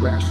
squares.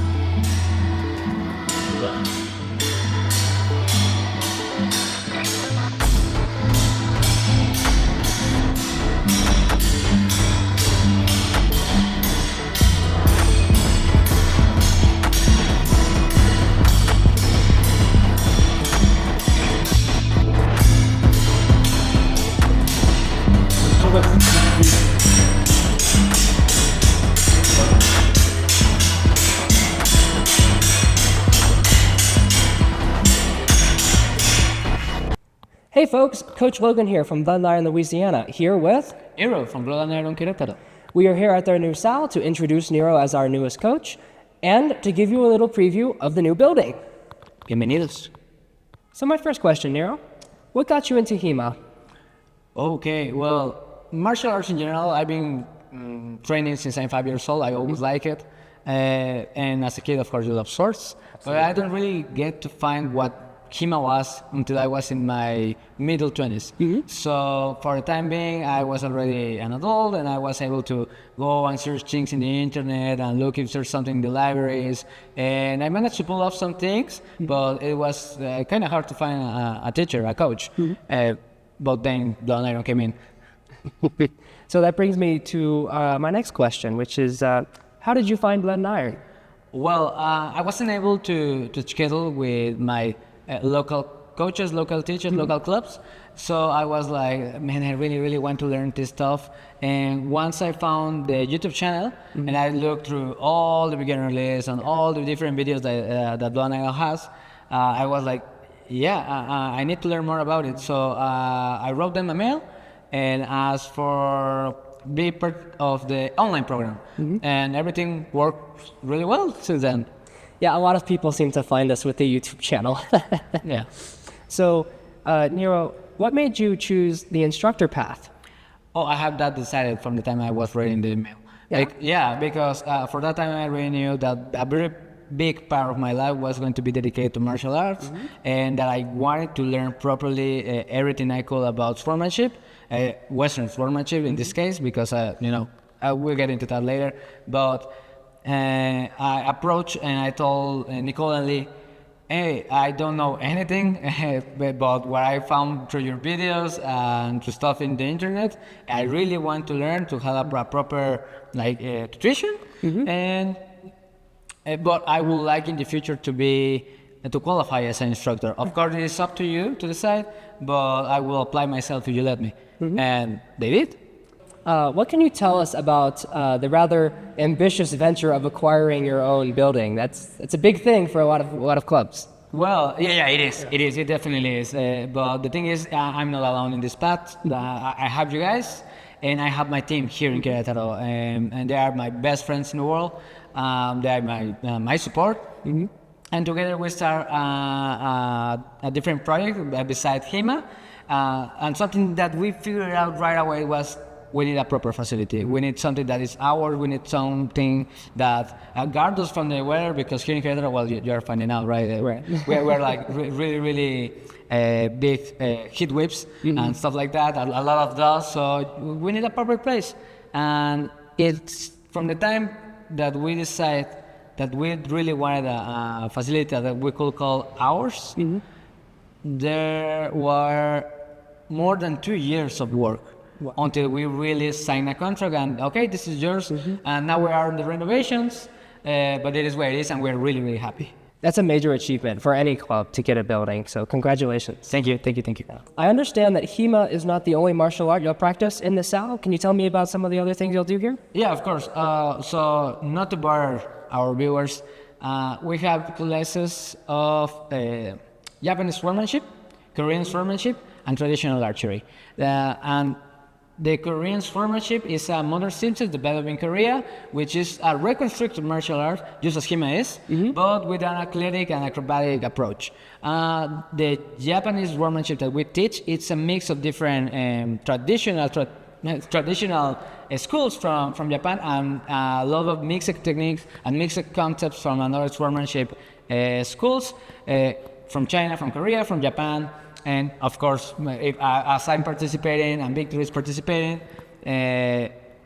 Hey folks, Coach Logan here from Logan, Louisiana, here with Nero from Logan, Querétaro. We are here at their new SAL to introduce Nero as our newest coach and to give you a little preview of the new building. Bienvenidos. So my first question, Nero, what got you into HEMA? Okay, well, martial arts in general, I've been training since I'm 5 years old. I always like it. And as a kid, of course, you love sports. But I don't really get to find what HEMA was until I was in my middle 20s. So for the time being, I was already an adult and I was able to go and search things in the internet and look if there's something in the libraries. And I managed to pull off some things, but it was kind of hard to find a teacher, a coach. But then Logan came in. So that brings me to my next question, which is, how did you find Blood and Iron? Well, I wasn't able to schedule with my local coaches, local teachers, local clubs. So I was like, man, I really want to learn this stuff. And once I found the YouTube channel and I looked through all the beginner lists and all the different videos that Logan has, I was like, yeah, I need to learn more about it. So I wrote them a mail and asked for be part of the online program. And everything worked really well since then. Yeah, a lot of people seem to find us with the YouTube channel. Yeah. So, Nero, what made you choose the instructor path? Oh, I have that decided from the time I was writing the email. Because for that time I already knew that a very big part of my life was going to be dedicated to martial arts, and that I wanted to learn properly everything I could about sportsmanship, Western sportsmanship in this case, because we'll get into that later. But I approached and I told Nicole and Lee, hey, I don't know anything, but what I found through your videos and through stuff in the internet, I really want to learn to have a proper nutrition, and but I would like in the future to qualify as an instructor. Of course, it is up to you to decide, but I will apply myself if you let me, and they did. What can you tell us about the rather ambitious venture of acquiring your own building? It's a big thing for a lot of clubs. Well, yeah, it is. It is. It definitely is. But the thing is, I'm not alone in this path. I have you guys, and I have my team here in Querétaro, and they are my best friends in the world. They are my support. And together we start a different project besides HEMA. And something that we figured out right away was, we need a proper facility. We need something that is ours. We need something that guards us from the weather, because here in Querétaro, well, you're finding out, right? We're like really big heat waves and stuff like that, a lot of dust. So we need a proper place. And it's from the time that we decided that we really wanted a facility that we could call ours, there were more than 2 years of work. Wow. Until we really sign a contract and, okay, this is yours. And now we are in the renovations, but it is where it is, and we're really happy. That's a major achievement for any club to get a building, so congratulations. Thank you. I understand that HEMA is not the only martial art you'll practice in the SAL. Can you tell me about some of the other things you'll do here? Yeah, of course. So not to bore our viewers, we have classes of Japanese swordsmanship, Korean swordsmanship, and traditional archery. And the Korean swordsmanship is a modern system developed in Korea, which is a reconstructed martial art, just as HEMA is, but with an athletic and acrobatic approach. The Japanese swordsmanship that we teach, it's a mix of different traditional schools from Japan, and a lot of mixed techniques and mixed concepts from another swordsmanship schools from China, from Korea, from Japan. And of course, as I'm participating and Victor is participating,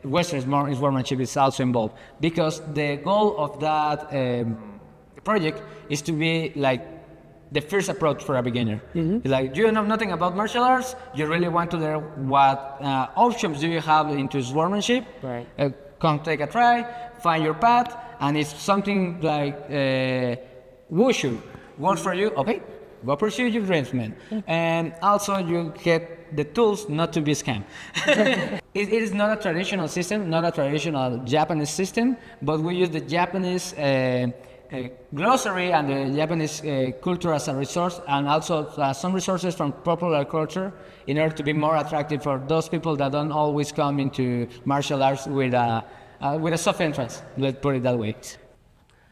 Western sportsmanship is also involved, because the goal of that project is to be like the first approach for a beginner. It's like, you know nothing about martial arts, you really want to learn what options do you have into sportsmanship. Right. Come take a try, find your path, and if something like wushu works for you, okay, go pursue your dreams, man. And also you get the tools not to be scammed. It is not a traditional system, not a traditional Japanese system, but we use the Japanese glossary and the Japanese culture as a resource, and also some resources from popular culture in order to be more attractive for those people that don't always come into martial arts with a soft entrance, let's put it that way.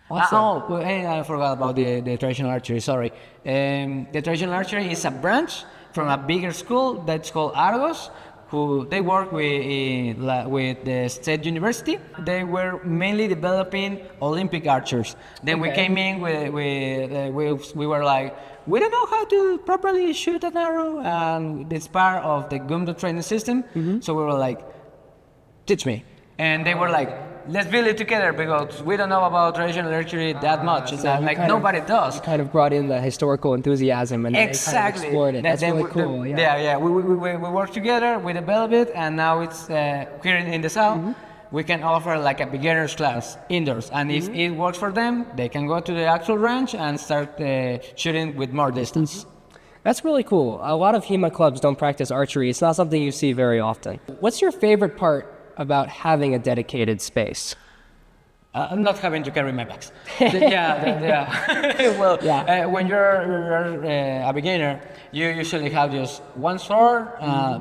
Awesome. And I forgot about the traditional archery, sorry. The traditional archery is a branch from a bigger school that's called Argos, who they work with the state university. They were mainly developing Olympic archers. Then we came in we were like, we don't know how to properly shoot an arrow, and it's part of the Gumdo training system. So we were like, teach me. And they were like, let's build it together, because we don't know about traditional archery that much. It's like nobody does. You kind of brought in the historical enthusiasm and Exactly. kind of explored it. That's really cool. Yeah. We work together, we develop it, and now it's here in the south. We can offer like a beginner's class indoors, and if it works for them, they can go to the actual range and start shooting with more distance. That's really cool. A lot of HEMA clubs don't practice archery. It's not something you see very often. What's your favorite part about having a dedicated space? I'm not having to carry my bags. Well, when you're a beginner, you usually have just one sword,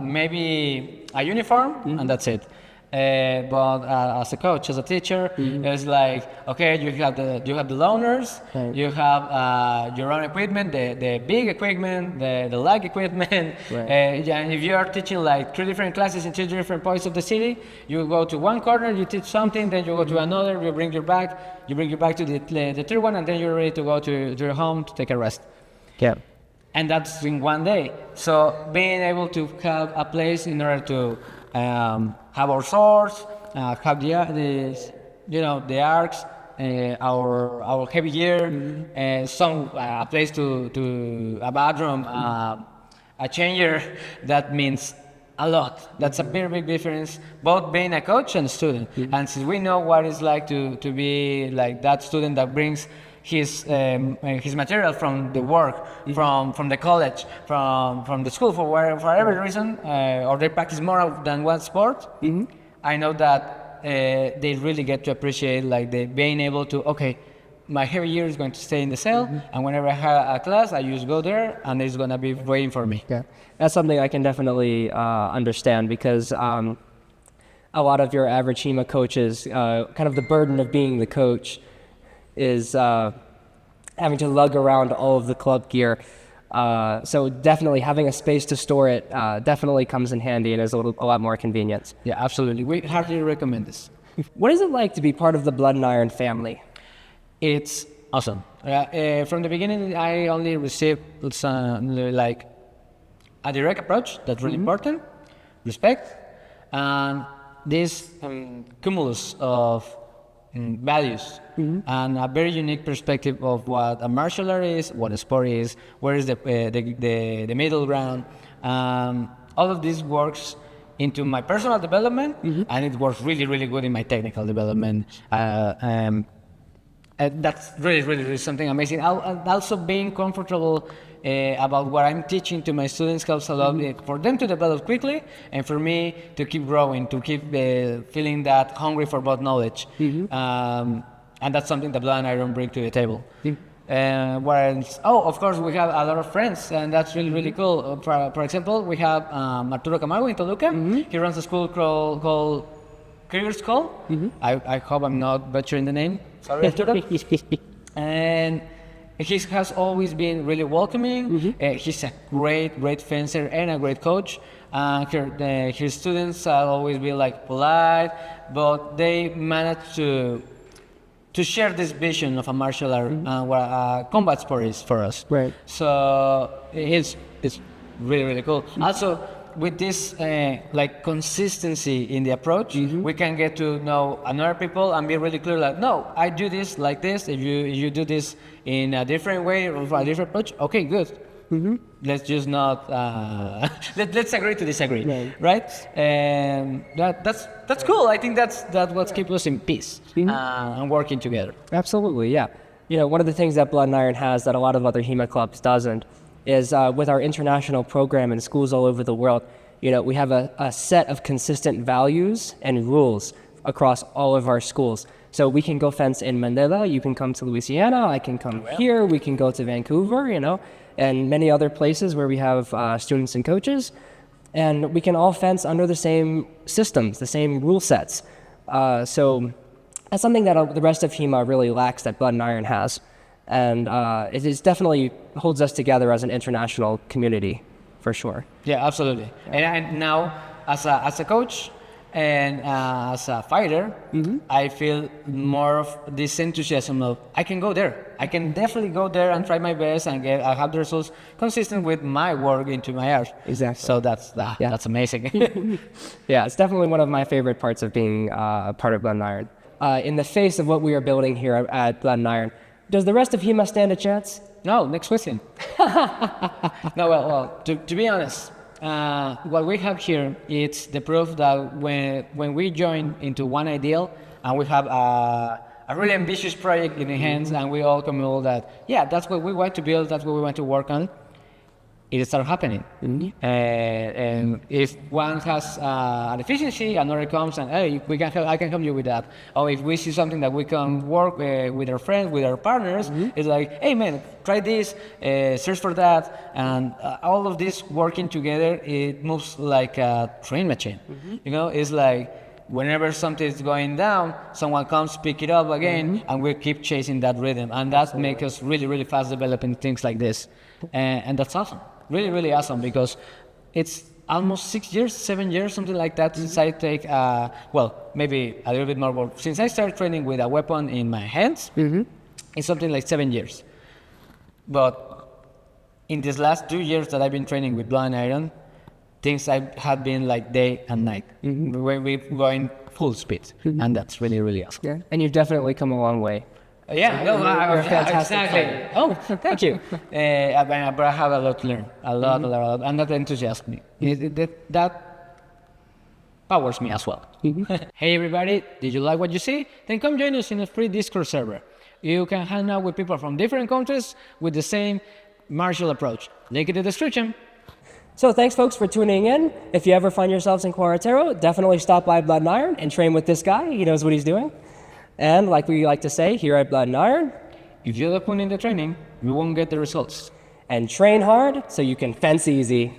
maybe a uniform, and that's it. But as a coach, as a teacher, it's like, okay, you have the loaners, you have your own equipment, the big equipment, the light equipment. And if you are teaching like 3 different classes in 2 different points of the city, you go to one corner, you teach something, then you go to another, you bring your back to the third one, and then you're ready to go to your home to take a rest. Yeah. And that's in one day. So being able to have a place in order to have our swords, have the arcs, our heavy gear, a place to a bathroom, a changer, that means a lot. That's a very big difference, both being a coach and a student. And since we know what it's like to be like that student that brings his material from the work, from the college, from the school, for whatever reason, or they practice more than one sport, I know that they really get to appreciate like being able to, okay, my heavy gear is going to stay in the cell, and whenever I have a class, I just go there, and it's going to be waiting for me. Yeah, that's something I can definitely understand, because a lot of your average HEMA coaches, kind of the burden of being the coach is having to lug around all of the club gear. So definitely having a space to store it definitely comes in handy and is a lot more convenient. Yeah, absolutely. We hardly recommend this. What is it like to be part of the Blood and Iron family? It's awesome. From the beginning, I only received like a direct approach. That's really important. Respect, and this cumulus of values, and a very unique perspective of what a martial art is, what a sport is, where is the middle ground. All of this works into my personal development, and it works really, really good in my technical development. That's really something amazing. Also being comfortable about what I'm teaching to my students helps a lot for them to develop quickly, and for me to keep growing, to keep feeling that hungry for both knowledge. And that's something that Blood and Iron bring to the table. Of course, we have a lot of friends, and that's really cool. For example, we have Arturo Camargo in Toluca. He runs a school called Krieger's Call. I hope I'm not butchering the name. Sorry, Arturo. And he has always been really welcoming. He's a great fencer and a great coach. His students have always been like polite, but they managed to share this vision of a martial art, what a combat sport is for us. Right. So it's really cool. Also, with this like consistency in the approach, we can get to know another people and be really clear. Like, no, I do this like this. If you do this in a different way or a different approach, okay, good. Let's just not let's agree to disagree, right? And that's cool. I think that's what keeps us in peace and working together. Absolutely, yeah. You know, one of the things that Blood and Iron has that a lot of other HEMA clubs doesn't is with our international program in schools all over the world, you know, we have a set of consistent values and rules across all of our schools. So we can go fence in Manila, you can come to Louisiana, I can come here, we can go to Vancouver, you know, and many other places where we have students and coaches. And we can all fence under the same systems, the same rule sets. So that's something that the rest of HEMA really lacks that Blood and Iron has. And it is definitely holds us together as an international community, for sure. Yeah, absolutely. And now, as a coach and as a fighter, I feel more of this enthusiasm of I can go there. I can definitely go there and try my best and I have the results consistent with my work into my art. Exactly. So that's amazing. Yeah, it's definitely one of my favorite parts of being part of Blood and Iron. In the face of what we are building here at Blood and Iron, does the rest of HEMA stand a chance? No, next question. No, well, to be honest, what we have here, it's the proof that when we join into one ideal and we have a really ambitious project in the hands and we all commit that, yeah, that's what we want to build, that's what we want to work on, it starts happening. And if one has a deficiency, another comes and, hey, I can help you with that. Or if we see something that we can work with our friends, with our partners, it's like, hey man, try this, search for that. And all of this working together, it moves like a train machine. You know, it's like, whenever something is going down, someone comes, pick it up again, and we keep chasing that rhythm. And that makes us really, really fast developing things like this. And that's awesome. Really, really awesome, because it's almost 6 years, 7 years, something like that, since I take, well, maybe a little bit more, but since I started training with a weapon in my hands, it's something like 7 years. But in these last 2 years that I've been training with Blood and Iron, things have been like day and night. When we're going full speed, and that's really, really awesome. Yeah, and you've definitely come a long way. Yeah, you're a fantastic exactly. player. Oh, thank you. But I have a lot to learn, a lot, and that enthusiasms me. That powers me as well. Hey everybody, did you like what you see? Then come join us in a free Discord server. You can hang out with people from different countries with the same martial approach. Link in the description. So thanks folks for tuning in. If you ever find yourselves in Querétaro, definitely stop by Blood and Iron and train with this guy. He knows what he's doing. And like we like to say here at Blood and Iron, if you don't put in the training, you won't get the results. And train hard so you can fence easy.